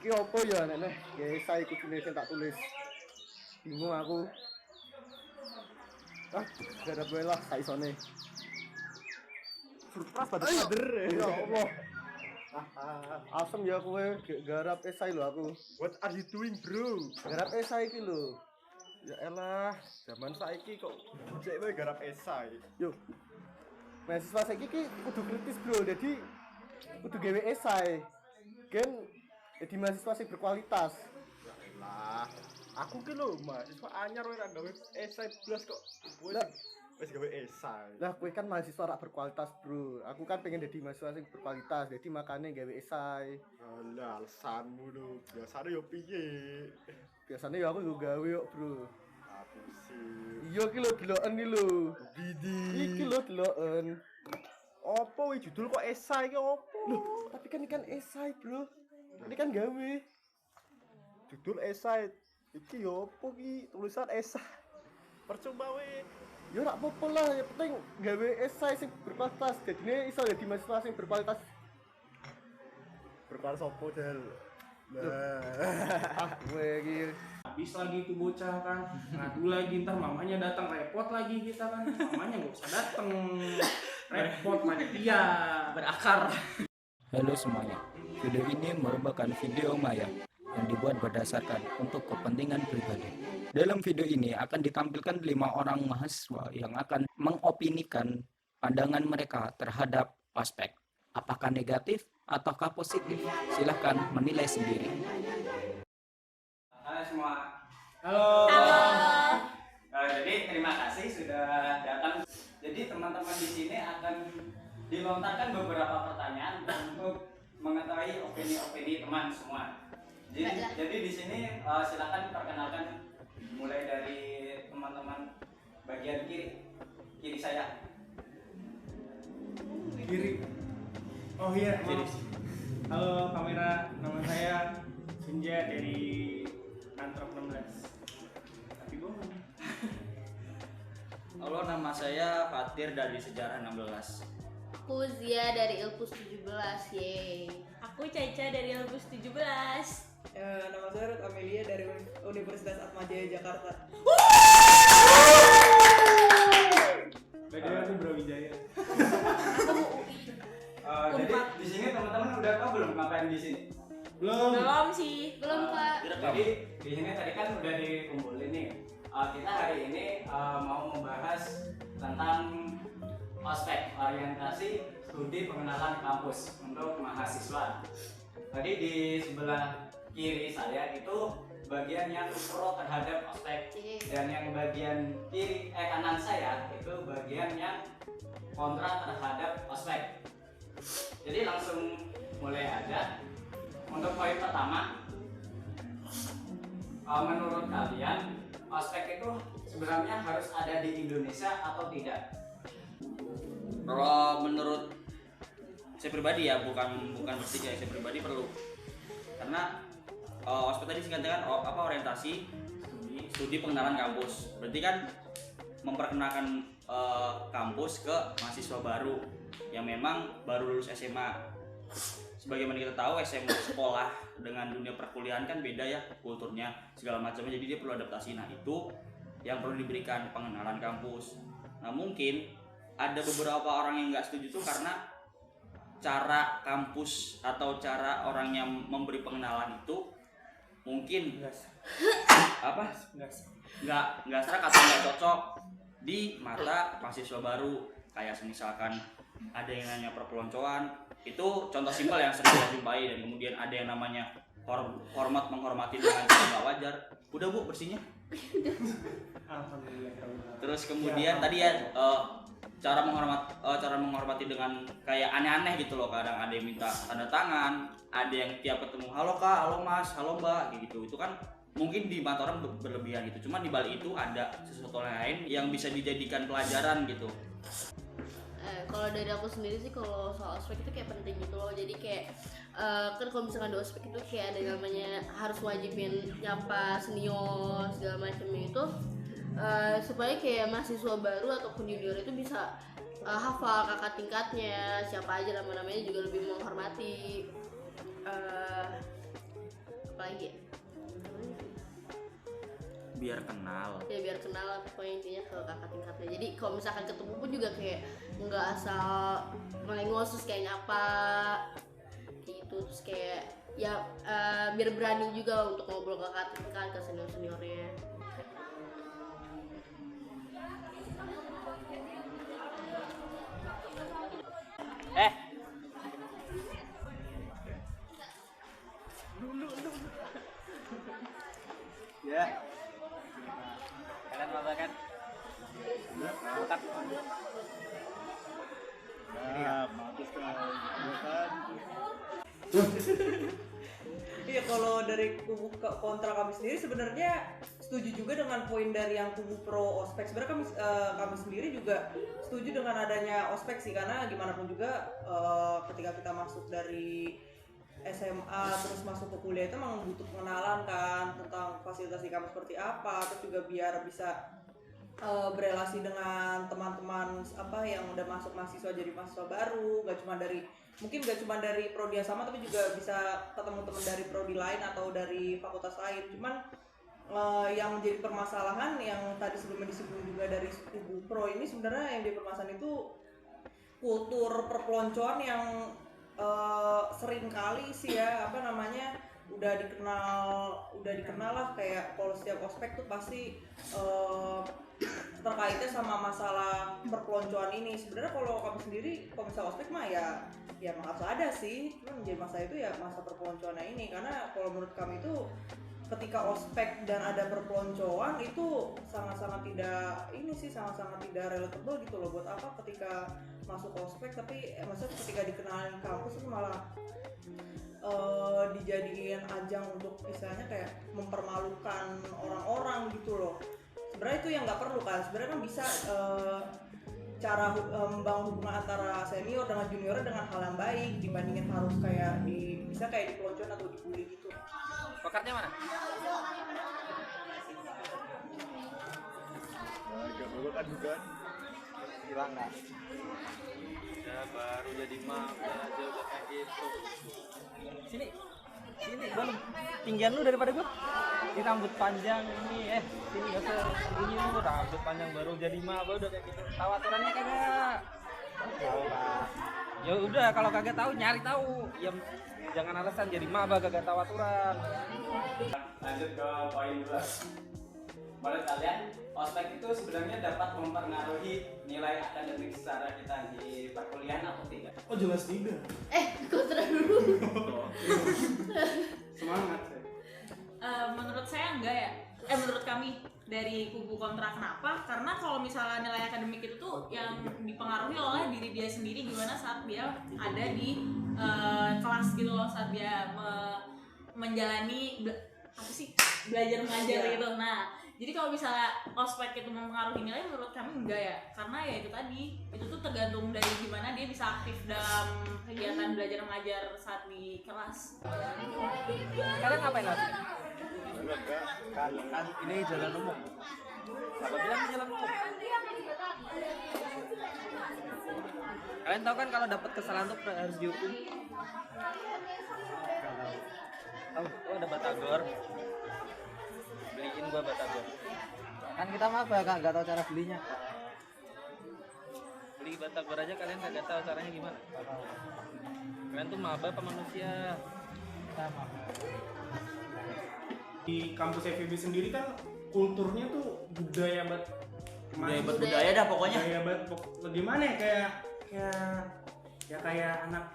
Iki opo ya nek ya esai kudune sing tak tulis. Bingung aku. Garap wae lah sak isone. Surprise bader. Ya Allah. Asem ya kowe garap esai lho aku. What are you doing, bro? Garap esai iki lho. Ya elah, Zaman saiki kok cewek garap esai. yo. Mahasiswa saiki ki kudu kritis, Bro. Jadi kudu gawe esai. Gen jadi mahasiswa sing berkualitas. Ya elah. Aku ki lho mahasiswa anyar ora gawe esai blas kok. Lah. Wis gawe esai. Lah kowe kan mahasiswa rak berkualitas, Bro. Aku kan pengen jadi mahasiswa sing berkualitas. Jadi makanya gawe esai. Alah alasanmu lho. Biasane yo piye? Biasanya ya aku juga gawe yo, Bro. Aku sih. Iya ki lho deloken iki lho. Bidi. Iki lho deloken. Opo wi judul kok esai ki opo? Loh, tapi kan ikan esai, Bro. Ini kan gawe. Judul esai iki yo opo ki? Tulisan esai. Percuma we. Ya ora apa-apa lah, yang penting gawe esai sing berkualitas. Jadinya iso dadi mahasiswa sing berkualitas. Berkar sopo del. Gue iki Habis lagi itu bocah kan, ngadu lagi, ntar mamanya datang repot lagi kita kan, mamanya nggak usah datang, repot panitia berakar. Halo semuanya, video ini merupakan video maya yang dibuat berdasarkan untuk kepentingan pribadi. Dalam video ini akan ditampilkan 5 orang mahasiswa yang akan mengopinikan pandangan mereka terhadap ospek. Apakah negatif ataukah positif? Silahkan menilai sendiri. Halo semua. Halo. Jadi terima kasih sudah datang. Jadi teman-teman di sini akan dilontarkan beberapa pertanyaan untuk mengetahui opini-opini teman semua. Jadi di sini silakan perkenalkan mulai dari teman-teman bagian kiri saya. Kiri. Oh iya, maaf. Halo kamera, nama saya Sunja dari Antrop 16. Tapi bohong. Halo, nama saya Fatir dari Sejarah 16. Aku Zia dari Ilpus 17, yeay. Aku Caca dari Ilpus 17. Nama saya Ruth Amelia dari Universitas Atmajaya Jakarta. Bagaimana tuh Bro Wijaya? Jadi di sini teman-teman udah tahu belum ngapain di sini? Belum sih. Belum, Pak. Jadi di sini tadi kan udah dikumpulin nih. Kita hari ini mau membahas tentang ospek, orientasi studi pengenalan kampus untuk mahasiswa. Tadi di sebelah kiri saya itu bagian yang pro terhadap ospek, dan yang bagian kanan saya itu bagian yang kontra terhadap ospek. Jadi langsung mulai aja. Untuk poin pertama, menurut kalian ospek itu sebenarnya harus ada di Indonesia atau tidak? Kalau menurut saya pribadi ya, bukan bertiga, saya pribadi perlu, karena ospek tadi singkatnya kan orientasi studi pengenalan kampus. Berarti kan memperkenalkan kampus ke mahasiswa baru yang memang baru lulus SMA. Sebagaimana kita tahu, SMA sekolah dengan dunia perkuliahan kan beda ya, kulturnya segala macamnya, jadi dia perlu adaptasi. Nah itu yang perlu diberikan, pengenalan kampus. Nah mungkin ada beberapa orang yang nggak setuju tuh karena cara kampus atau cara orang yang memberi pengenalan itu mungkin nggak serak atau nggak cocok di mata mahasiswa baru. Kayak misalkan ada yang nanya perpeloncoan, itu contoh simpel yang sering kita jumpai. Dan kemudian ada yang namanya menghormati dengan cara nggak wajar. Udah Bu, bersihnya. Alhamdulillah. Terus kemudian tadi ya cara menghormati dengan kayak aneh-aneh gitu loh. Kadang ada yang minta tanda tangan, ada yang tiap ketemu halo Kak, halo Mas, halo Mbak, kayak gitu. Itu kan mungkin di mata orang berlebihan gitu. Cuman di balik itu ada sesuatu lain yang bisa dijadikan pelajaran gitu. Kalau dari aku sendiri sih, kalau soal ospek itu kayak penting gitu loh. Jadi kayak kan kalau misalkan di ospek itu kayak ada namanya harus wajibin nyapa senior segala macamnya itu, supaya kayak mahasiswa baru ataupun junior itu bisa hafal kakak tingkatnya siapa aja, nama-namanya juga lebih menghormati. apalagi ya? Biar kenal. Ya biar kenal, pokoknya intinya ke kakak tingkatnya. Jadi kalau misalkan ketemu pun juga kayak nggak asal melengos terus kayak nyapa gitu, terus kayak ya biar berani juga untuk ngobrol ke kakak tingkat, ke seniornya. Ya. Kalian apa kan? Otak. Mampus kan. Iya, kalau dari kubu kontra kami sendiri sebenarnya setuju juga dengan poin dari yang kubu pro ospek. Sebenarnya kami sendiri juga setuju dengan adanya ospek sih, karena gimana pun juga ketika kita masuk dari SMA terus masuk ke kuliah itu memang butuh pengenalan kan tentang fasilitas di kampus seperti apa, terus juga biar bisa berelasi dengan teman-teman apa yang udah masuk mahasiswa jadi mahasiswa baru, mungkin gak cuma dari prodi yang sama, tapi juga bisa ketemu teman dari prodi lain atau dari fakultas lain. Cuman yang menjadi permasalahan yang tadi sebelumnya disebut juga dari kubu pro ini, sebenarnya yang jadi permasalahan itu kultur perpeloncoan yang sering kali sih ya udah dikenal lah, kayak kalau setiap ospek tuh pasti terkaitnya sama masalah perpeloncoan ini. Sebenarnya kalau kami sendiri kalau misalnya ospek mah ya emang harus ada sih, cuma menjadi masalah itu ya masa perpeloncoannya ini, karena kalau menurut kami itu ketika ospek dan ada perpeloncoan itu sangat-sangat tidak relatable gitu loh. Buat apa ketika masuk ospek tapi maksudnya ketika dikenalin kampus itu malah dijadiin ajang untuk misalnya kayak mempermalukan orang-orang gitu loh. Sebenarnya itu yang nggak perlu kan. Sebenarnya kan bisa cara membangun hubungan antara senior dengan junior dengan hal yang baik dibandingin harus kayak di peloncoan atau dibully gitu. Pokoknya mana? Gak perlu kan juga hilang nggak? Ya baru jadi maba aja udah kayak gitu. Sini gua tinggian lu daripada gua. Ini rambut panjang ini sini gak usah ini lu rambut panjang baru jadi maba udah kayak gitu. Tahu aturannya kagak? Tahu Pak. Ya udah kalau kagak tahu nyari tahu. Ya jangan alasan jadi maba kagak tahu aturan. Lanjut ke poin 2. Menurut kalian ospek itu sebenarnya dapat mempengaruhi nilai akademik secara kita di perkuliahan atau tidak? Oh jelas tidak. Kontra dulu. Semangat. Menurut saya enggak ya. Menurut kami dari kubu kontra, kenapa? Karena kalau misalnya nilai akademik itu tuh yang dipengaruhi oleh diri dia sendiri, gimana saat dia ada di kelas gitu loh, saat dia menjalani belajar mengajar gitu. Nah, jadi kalau misalnya ospek itu mempengaruhi nilai, menurut kami enggak ya, karena ya itu tadi, itu tuh tergantung dari gimana dia bisa aktif dalam kegiatan belajar mengajar saat di kelas. Kalian ngapain lagi? Kan ini jalan umum. Siapa bilang ini jalan umum? Kalian tahu kan kalau dapat kesalahan tuh harus dihukum? Tahu? Oh ada batagor. Beliin gua batagor. Kan kita maba Kak, nggak tahu cara belinya. Beli batagor aja kalian kagak tahu caranya gimana? Kalian tuh maba apa manusia? Di kampus FEB sendiri kan kulturnya tuh budaya budaya dah pokoknya. Budaya gimana ya, kayak anak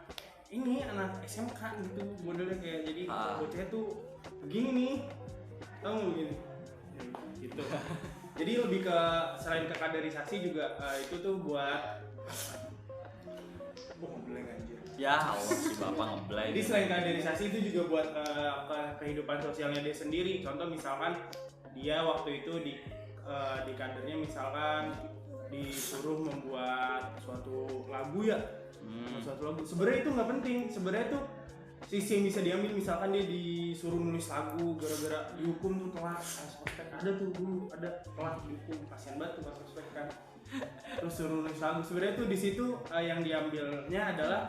SMK gitu modelnya, kayak jadi bocahnya tuh begini nih, tahu nggak begini gitu. Jadi lebih ke selain ke kaderisasi juga itu tuh buat ngeblank anjir. Ya Allah si bapak ngeblank. Jadi selain kaderisasi itu juga buat kehidupan sosialnya dia sendiri. Contoh misalkan dia waktu itu di kadernya misalkan disuruh membuat suatu lagu ya. Suatu lagu. Sebenarnya itu nggak penting. Sebenarnya itu sisi yang bisa diambil, misalkan dia disuruh nulis lagu gara-gara dihukum tuh telat ospek. Ada tuh dulu ada telat dihukum, kasian banget tuh pas ospek kan. Terus suruh nulis lagu. Sebenarnya tuh di situ yang diambilnya adalah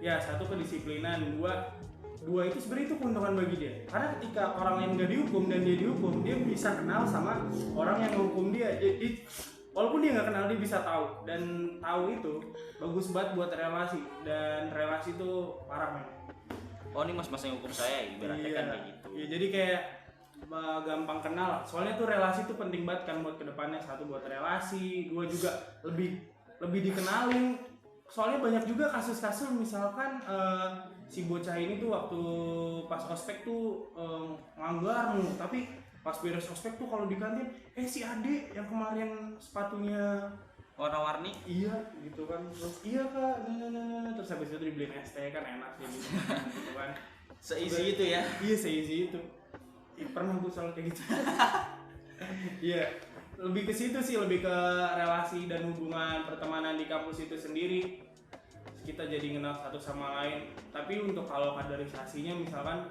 satu kedisiplinan, dua dua itu sebenarnya itu keuntungan bagi dia, karena ketika orang yang nggak dihukum dan dia dihukum, dia bisa kenal sama orang yang menghukum dia. Jadi walaupun dia nggak kenal, dia bisa tahu, dan tahu itu bagus banget buat relasi, dan relasi itu parah men. Oh ini mas yang hukum saya ibaratnya kan kayak gitu. Iya, jadi kayak gampang kenal. Soalnya tuh relasi tuh penting banget kan buat kedepannya. Satu buat relasi, dua juga lebih dikenalin. Soalnya banyak juga kasus-kasus misalkan si bocah ini tuh waktu pas ospek tuh nganggar mulu, tapi pas beres ospek tuh kalau di kantin, si Ade yang kemarin sepatunya warna-warni, iya gitu kan, terus iya kak, nah. Terus habis itu dibeliin ST kan enak jadi gitu kan, seisi itu ya. Iya seisi itu. Pernah gue selalu kayak gitu. Iya, lebih ke situ sih, lebih ke relasi dan hubungan pertemanan di kampus itu sendiri. Kita jadi kenal satu sama lain. Tapi untuk kalau kaderisasinya misalkan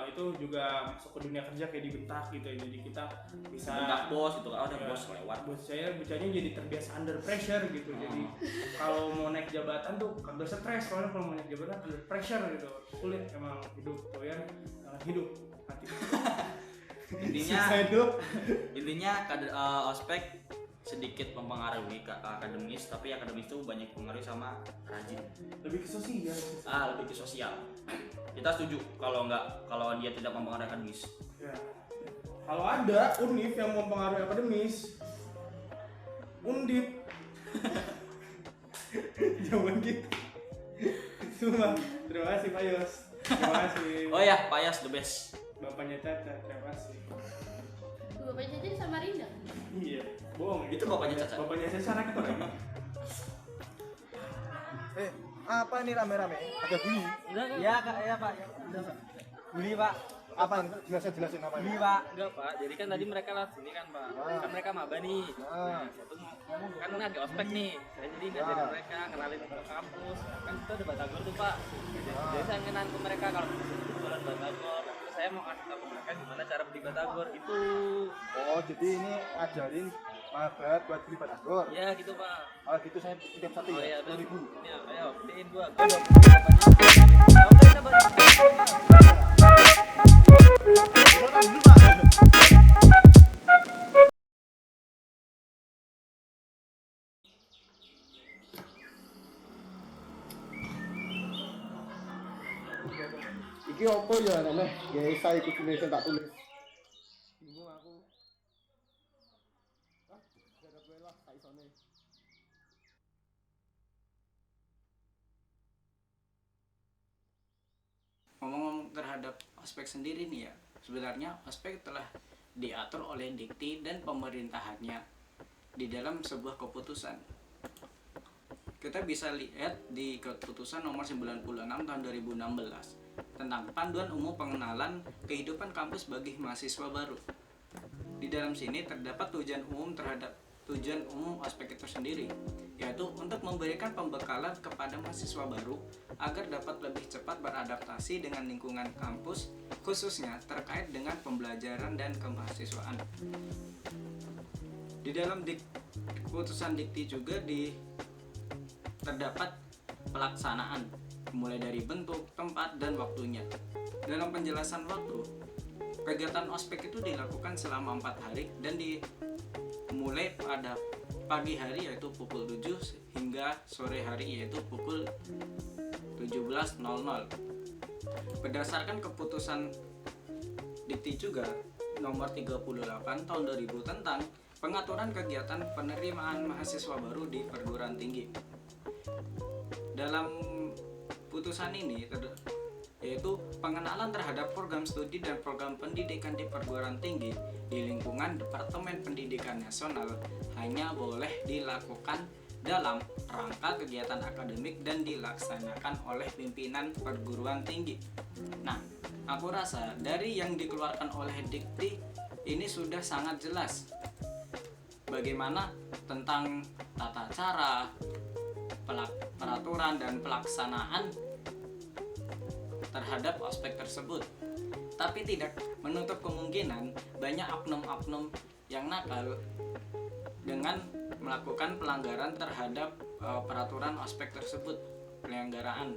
itu juga masuk ke dunia kerja kayak dibentak gitu ya. Jadi kita bisa bentak bos gitu, ada bos lewat. Bos saya bacanya jadi terbiasa under pressure gitu. Jadi kalau mau naik jabatan tuh kagak stres, soalnya kalau mau naik jabatan under pressure gitu. Sulit emang hidup kalian, hidup mati. Intinya ospek sedikit mempengaruhi ke akademis, tapi akademis itu banyak mempengaruhi sama rajin. Lebih ke sosial. Lebih ke sosial. Kita setuju kalau dia tidak mempengaruhi akademis. Ya. Kalau ada univ yang mempengaruhi akademis, Undip. Jangan gitu. Sumpah. Terima kasih Pak Yos. Terima kasih. Oh ya, Pak Yos the best. Bapaknya Caca, terima kasih. Bapaknya Caca di Samarinda. Iya, bohong. Itu bapaknya Caca. Bapaknya Caca rektor lagi. Apa ini rame-rame? Ada bunyi? Iya kak, iya pak. Beli pak. Apa ini? Jelasin apa ini? Beli pak. Enggak pak, jadi kan tadi mereka lewat sini kan pak. Kan mereka maba nih. Terus kan lagi ospek nih. Saya jadi ngajarin mereka, kenalin ke kampus. Kan kita udah batagor tuh pak. Jadi saya ngenalin ke mereka kalau jualan batagor. Terus saya mau kasih tahu ke mereka gimana cara beli batagor itu. Oh jadi ini ngajarin maba buat beli batagor. Iya gitu pak. Oh gitu saya titip satu ya. 2.000. Ya, ayo beliin gua. Iki opo ya namanya? Ya saya ikut Indonesia tak tulis. Bingung aku. Jaga gue lah, tak isone. Ngomong-ngomong terhadap ospek sendiri nih ya, sebenarnya ospek telah diatur oleh Dikti dan pemerintahannya di dalam sebuah keputusan. Kita bisa lihat di keputusan nomor 96 tahun 2016 tentang panduan umum pengenalan kehidupan kampus bagi mahasiswa baru. Di dalam sini terdapat tujuan umum ospek itu sendiri, yaitu untuk memberikan pembekalan kepada mahasiswa baru agar dapat lebih cepat beradaptasi dengan lingkungan kampus, khususnya terkait dengan pembelajaran dan kemahasiswaan. Di dalam keputusan Dikti juga terdapat pelaksanaan, mulai dari bentuk, tempat, dan waktunya. Dalam penjelasan waktu, kegiatan ospek itu dilakukan selama 4 hari dan dimulai pada pagi hari yaitu pukul 7 hingga sore hari yaitu pukul 17.00. Berdasarkan keputusan Dikti juga nomor 38 tahun 2000 tentang pengaturan kegiatan penerimaan mahasiswa baru di perguruan tinggi. Dalam putusan ini yaitu pengenalan terhadap program studi dan program pendidikan di perguruan tinggi di lingkungan Departemen Pendidikan Nasional hanya boleh dilakukan dalam rangka kegiatan akademik dan dilaksanakan oleh pimpinan perguruan tinggi. Nah, aku rasa dari yang dikeluarkan oleh Dikti ini sudah sangat jelas bagaimana tentang tata cara, peraturan dan pelaksanaan terhadap ospek tersebut. Tapi tidak menutup kemungkinan banyak oknum-oknum yang nakal dengan melakukan pelanggaran terhadap peraturan ospek tersebut, penyelenggaraan.